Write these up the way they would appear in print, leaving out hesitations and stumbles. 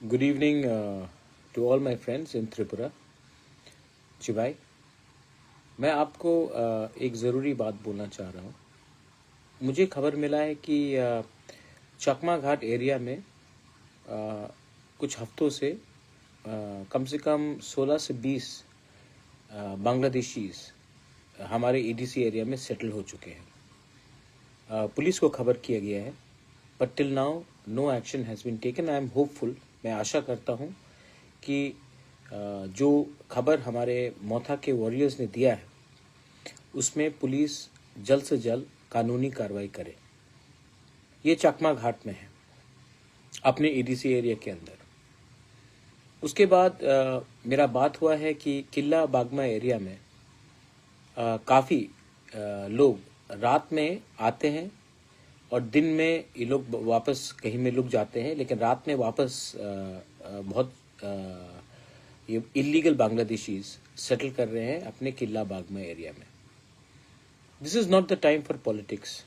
Good evening to all my friends in Tripura. जी भाई, मैं आपको एक ज़रूरी बात बोलना चाह रहा हूँ। मुझे खबर मिला है कि चकमा घाट एरिया में कुछ हफ्तों से कम से कम 16 से 20 बांग्लादेशीज हमारे ईडीसी एरिया में सेटल हो चुके हैं। पुलिस को खबर किया गया है, but till now no action has been taken. I am hopeful, मैं आशा करता हूँ कि जो खबर हमारे मोथा के वॉरियर्स ने दिया है उसमें पुलिस जल्द से जल्द कानूनी कार्रवाई करे। ये चकमा घाट में है, अपने ईडीसी एरिया के अंदर। उसके बाद मेरा बात हुआ है कि किला बागमा एरिया में काफ़ी लोग रात में आते हैं और दिन में ये लोग वापस कहीं में लुक जाते हैं, लेकिन रात में वापस बहुत ये इलीगल बांग्लादेशीज सेटल कर रहे हैं अपने किला बागमा एरिया में। This is not the time for politics.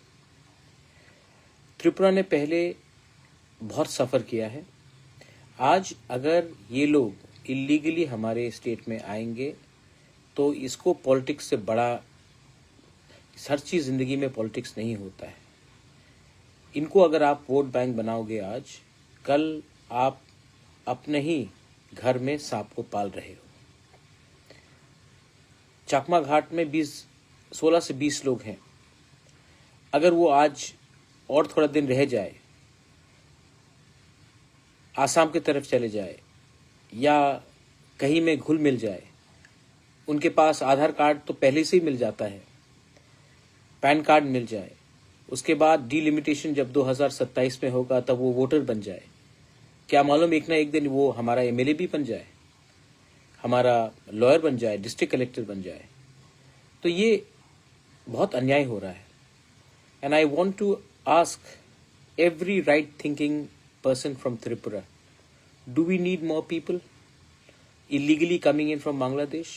Tripura ने पहले बहुत सफ़र किया है। आज अगर ये लोग इलीगली हमारे स्टेट में आएंगे तो इसको पॉलिटिक्स से बड़ा, हर चीज़ ज़िंदगी में पॉलिटिक्स नहीं होता है। इनको अगर आप वोट बैंक बनाओगे आज, कल आप अपने ही घर में सांप को पाल रहे हो। चकमा घाट में 16 से 20 लोग हैं। अगर वो आज और थोड़ा दिन रह जाए, आसाम की तरफ चले जाए या कहीं में घुल मिल जाए, उनके पास आधार कार्ड तो पहले से ही मिल जाता है, पैन कार्ड मिल जाए, उसके बाद डिलिमिटेशन जब 2027 में होगा तब वो वोटर बन जाए, क्या मालूम एक ना एक दिन वो हमारा एमएलए भी बन जाए, हमारा लॉयर बन जाए, डिस्ट्रिक्ट कलेक्टर बन जाए। तो ये बहुत अन्याय हो रहा है। And I want to ask every right thinking person from Tripura, do we need more people illegally coming in from Bangladesh?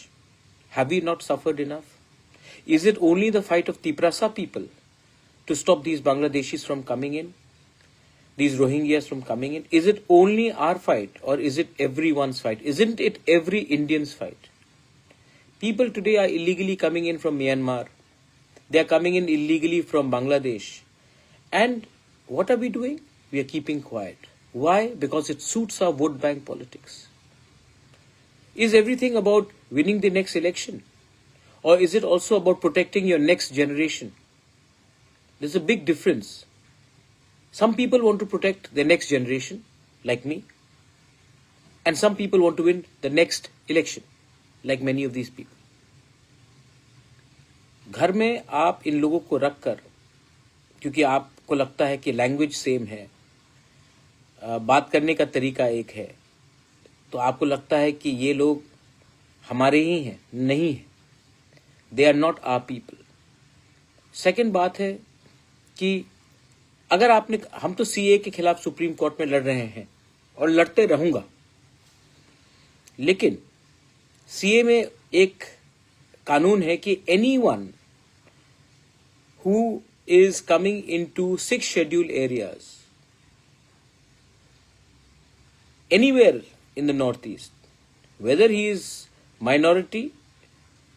Have we not suffered enough? Is it only the fight of Tiprasa people to stop these Bangladeshis from coming in, these Rohingyas from coming in? Is it only our fight, or is it everyone's fight? Isn't it every Indian's fight? People today are illegally coming in from Myanmar. They are coming in illegally from Bangladesh. And what are we doing? We are keeping quiet. Why? Because it suits our vote bank politics. Is everything about winning the next election? Or is it also about protecting your next generation? There's a big difference. Some people want to protect their next generation, like me. And some people want to win the next election, like many of these people. घर में आप इन लोगों को रख कर, क्योंकि आपको लगता है कि लैंग्वेज सेम है, बात करने का तरीका एक है, तो आपको लगता है कि ये लोग हमारे ही हैं। नहीं है, they are not our people. Second बात है कि अगर आपने, हम तो सीए के खिलाफ सुप्रीम कोर्ट में लड़ रहे हैं और लड़ते रहूंगा, लेकिन सीए में एक कानून है कि anyone who is coming into 6 scheduled areas anywhere in the northeast, whether he is minority,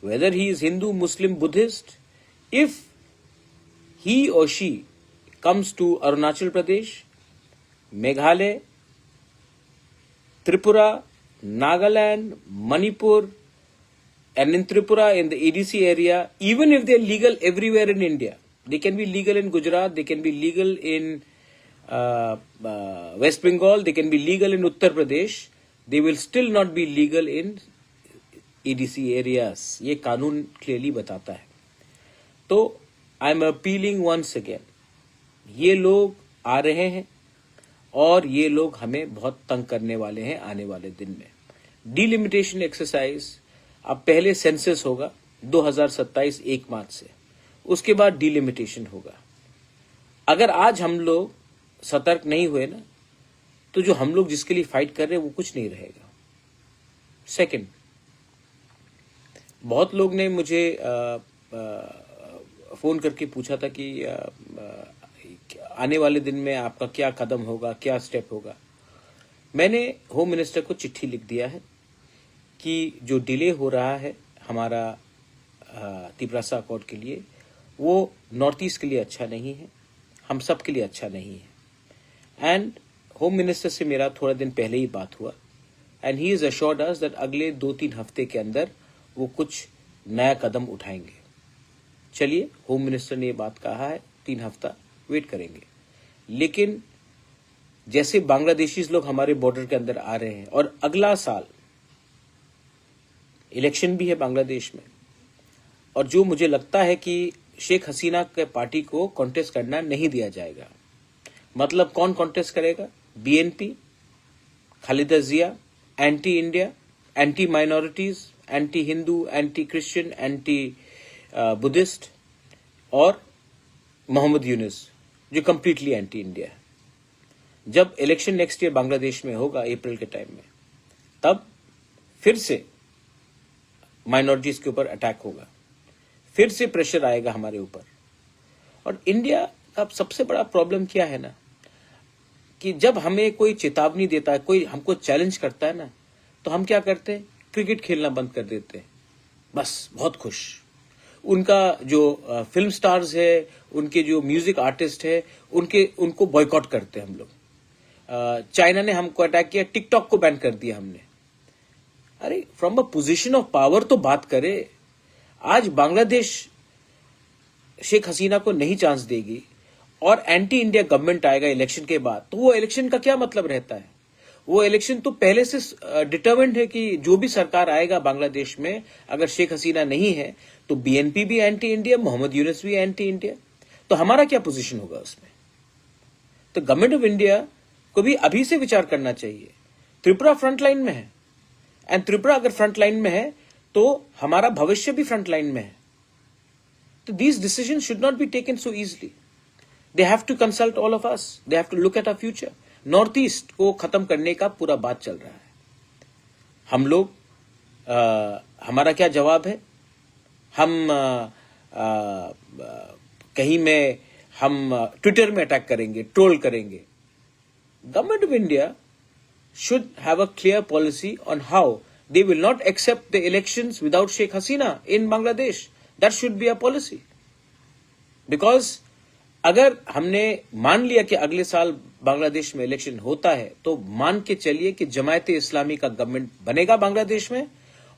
whether he is Hindu, Muslim, Buddhist, if he or she comes to Arunachal Pradesh, Meghalaya, Tripura, Nagaland, Manipur, and in Tripura, in the EDC area, even if they are legal everywhere in India, they can be legal in Gujarat, they can be legal in West Bengal, they can be legal in Uttar Pradesh, they will still not be legal in EDC areas. ये कानून clearly बताता है। तो I am appealing once again, ये लोग आ रहे हैं और ये लोग हमें बहुत तंग करने वाले हैं आने वाले दिन में। डिलिमिटेशन एक्सरसाइज, अब पहले सेंसस होगा 2027 1 मार्च से, उसके बाद डिलिमिटेशन होगा। अगर आज हम लोग सतर्क नहीं हुए ना, तो जो हम लोग जिसके लिए फाइट कर रहे हैं वो कुछ नहीं रहेगा। सेकंड, बहुत लोग ने मुझे फोन करके पूछा था कि आने वाले दिन में आपका क्या कदम होगा, क्या स्टेप होगा। मैंने होम मिनिस्टर को चिट्ठी लिख दिया है कि जो डिले हो रहा है हमारा तिपरासा अकॉर्ड के लिए, वो नॉर्थ ईस्ट के लिए अच्छा नहीं है, हम सब के लिए अच्छा नहीं है। एंड होम मिनिस्टर से मेरा थोड़ा दिन पहले ही बात हुआ and he is assured us that अगले 2-3 हफ्ते के अंदर वो कुछ नया कदम उठाएंगे। चलिए, होम मिनिस्टर ने ये बात कहा है, 3 हफ्ता वेट करेंगे। लेकिन जैसे बांग्लादेशी लोग हमारे बॉर्डर के अंदर आ रहे हैं और अगला साल इलेक्शन भी है बांग्लादेश में, और जो मुझे लगता है कि शेख हसीना के पार्टी को कॉन्टेस्ट करना नहीं दिया जाएगा। मतलब कौन कॉन्टेस्ट करेगा? BNP, Khaleda Zia, anti India, anti minorities, anti Hindu, anti Christian, anti Buddhist, और मोहम्मद यूनुस जो कंप्लीटली एंटी इंडिया है। जब इलेक्शन नेक्स्ट ईयर बांग्लादेश में होगा अप्रैल के टाइम में, तब फिर से माइनॉरिटीज के ऊपर अटैक होगा, फिर से प्रेशर आएगा हमारे ऊपर। और इंडिया का सबसे बड़ा प्रॉब्लम क्या है ना, कि जब हमें कोई चेतावनी देता है, कोई हमको चैलेंज करता है ना, तो हम क्या करते हैं? क्रिकेट खेलना बंद कर देते हैं, बस बहुत खुश। उनका जो फिल्म स्टार्स है, उनके जो म्यूजिक आर्टिस्ट है, उनको बॉयकॉट करते हैं हम लोग। चाइना ने हमको अटैक किया, टिकटॉक को बैन कर दिया हमने। अरे, from a position of power तो बात करे। आज बांग्लादेश शेख हसीना को नहीं चांस देगी और एंटी इंडिया गवर्नमेंट आएगा इलेक्शन के बाद, तो वो इलेक्शन का क्या मतलब रहता है? वो इलेक्शन तो पहले से डिटरमिन्ड है कि जो भी सरकार आएगा बांग्लादेश में, अगर शेख हसीना नहीं है तो बीएनपी भी एंटी इंडिया, मोहम्मद यूनुस भी एंटी इंडिया। तो हमारा क्या पोजीशन होगा उसमें? तो गवर्नमेंट ऑफ इंडिया को भी अभी से विचार करना चाहिए। त्रिपुरा फ्रंट लाइन में है, एंड त्रिपुरा अगर फ्रंट लाइन में है तो हमारा भविष्य भी फ्रंट लाइन में है। तो these decisions should not be taken so easily. They have to consult all of us, they have to look at our future. North East को खत्म करने का पूरा बात चल रहा है। हम लोग हमारा क्या जवाब है? हम कहीं में हम ट्विटर में अटैक करेंगे, ट्रोल करेंगे। Government of India should have a clear policy on how they will not accept the elections without Sheikh Hasina in Bangladesh. That should be a policy. Because अगर हमने मान लिया कि अगले साल बांग्लादेश में इलेक्शन होता है, तो मान के चलिए कि जमायत इस्लामी का गवर्नमेंट बनेगा बांग्लादेश में,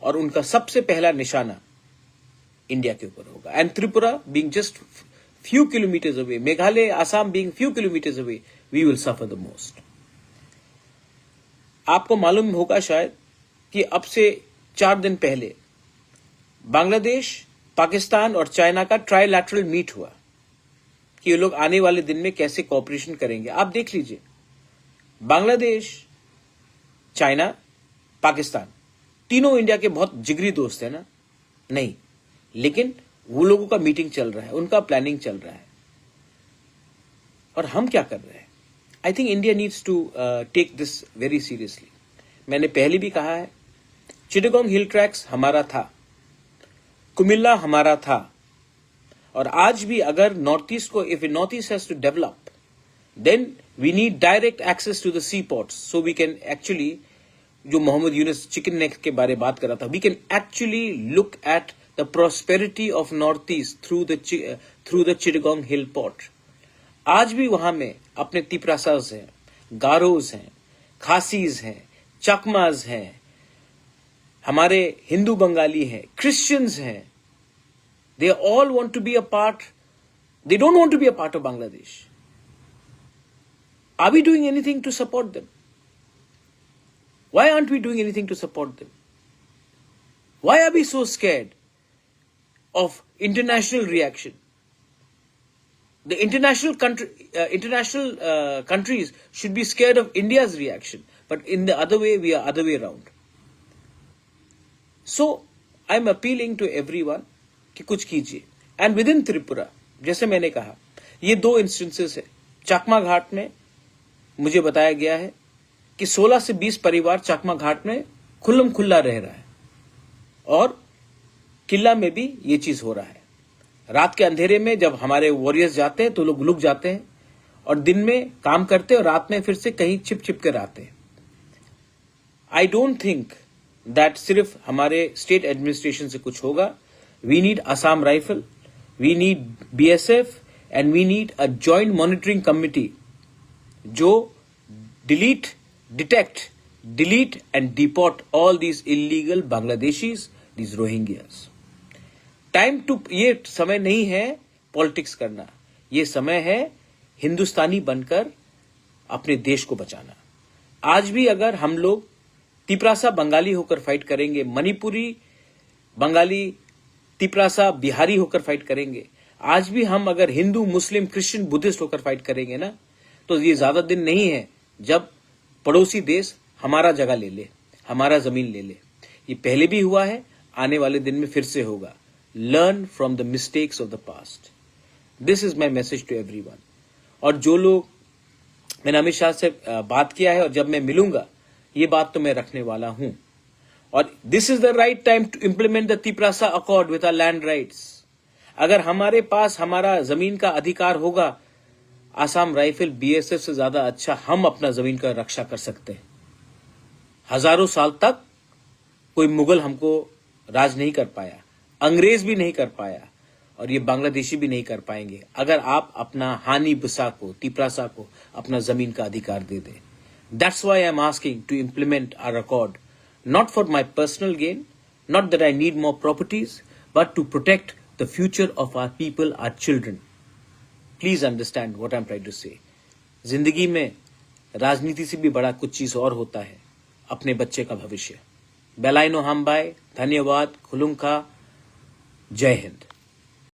और उनका सबसे पहला निशाना इंडिया के ऊपर होगा। And Tripura being just few kilometers away, Meghalaya, Assam being few kilometers away, we will suffer the most. आपको मालूम होगा शायद कि अब से 4 दिन पहले बांग्लादेश, पाकिस्तान और चाइना का ट्राइलैटरल मीट हुआ कि ये लोग आने वाले दिन में कैसे कोऑपरेशन करेंगे। आप देख लीजिए, बांग्लादेश, चाइना, पाकिस्तान तीनों इंडिया के बहुत जिगरी दोस्त है ना? नहीं, लेकिन वो लोगों का मीटिंग चल रहा है, उनका प्लानिंग चल रहा है, और हम क्या कर रहे हैं? I think India needs to take this very seriously. मैंने पहले भी कहा है, चिटागोंग हिल ट्रैक्स हमारा था, कुमिल्ला हमारा था, और आज भी अगर नॉर्थ ईस्ट को, if North East has to develop, then we need direct access to the sea ports, so we can actually, जो मोहम्मद यूनुस चिकन नेक के बारे बात कर रहा था, we can actually look at the prosperity of North East through the Chittagong hill port. आज भी वहां में अपने तिपरासाज हैं, गारोज हैं, खासीज हैं, चकमाज हैं, हमारे हिंदू बंगाली हैं, क्रिश्चियंस हैं। They all want to be a part, they don't want to be a part of Bangladesh. Are we doing anything to support them? Why aren't we doing anything to support them? Why are we so scared of international reaction? The international countries should be scared of India's reaction, but in the other way, we are other way around. So, I'm appealing to everyone कि कुछ कीजिए। And within Tripura, जैसे मैंने कहा, ये 2 instances है। चकमा घाट में मुझे बताया गया है कि 16 से 20 परिवार चकमा घाट में खुल्लम खुल्ला रह रहा है, और किला में भी ये चीज हो रहा है। रात के अंधेरे में जब हमारे वॉरियर्स जाते हैं तो लोग लुक जाते हैं, और दिन में काम करते हैं और रात में फिर से कहीं छिप छिप कर आते हैं। आई डोंट थिंक दैट सिर्फ हमारे स्टेट एडमिनिस्ट्रेशन से कुछ होगा. We need Assam rifle, we need BSF, and we need a joint monitoring committee जो detect, delete and deport all these illegal Bangladeshis, these Rohingyas. ये समय नहीं है पॉलिटिक्स करना, ये समय है हिंदुस्तानी बनकर अपने देश को बचाना. आज भी अगर हम लोग तिपरासा बंगाली होकर फाइट करेंगे, मणिपुरी बंगाली तिपरासा बिहारी होकर फाइट करेंगे, आज भी हम अगर हिंदू मुस्लिम क्रिश्चियन बुद्धिस्ट होकर फाइट करेंगे ना, तो ये ज्यादा दिन नहीं है जब पड़ोसी देश हमारा जगह ले ले, हमारा जमीन ले ले. ये पहले भी हुआ है, आने वाले दिन में फिर से होगा. Learn from the mistakes of the past. This is my message to everyone. और जो लोग, मैंने अमित शाह से बात किया है और जब मैं मिलूंगा ये बात तो मैं रखने वाला हूं. और this is the right time to implement the Tiprasa accord with our land rights. अगर हमारे पास हमारा जमीन का अधिकार होगा, आसाम राइफल BSF से ज्यादा अच्छा हम अपना जमीन का रक्षा कर सकते हैं. हजारों साल तक कोई मुगल हमको राज नहीं कर पाया, अंग्रेज भी नहीं कर पाया, और ये बांग्लादेशी भी नहीं कर पाएंगे अगर आप अपना हानी बिसा को, तिपरासा को अपना जमीन का अधिकार दे दें. That's why I am asking to implement our accord, not for my personal gain, not that I need more properties, but to protect the future of our people, our children. Please understand what I am trying to say. जिंदगी में राजनीति से भी बड़ा कुछ चीज और होता है, अपने बच्चे का भविष्य. बेलाइनो हमबाई, धन्यवाद, खुलुंखा, जय हिंद.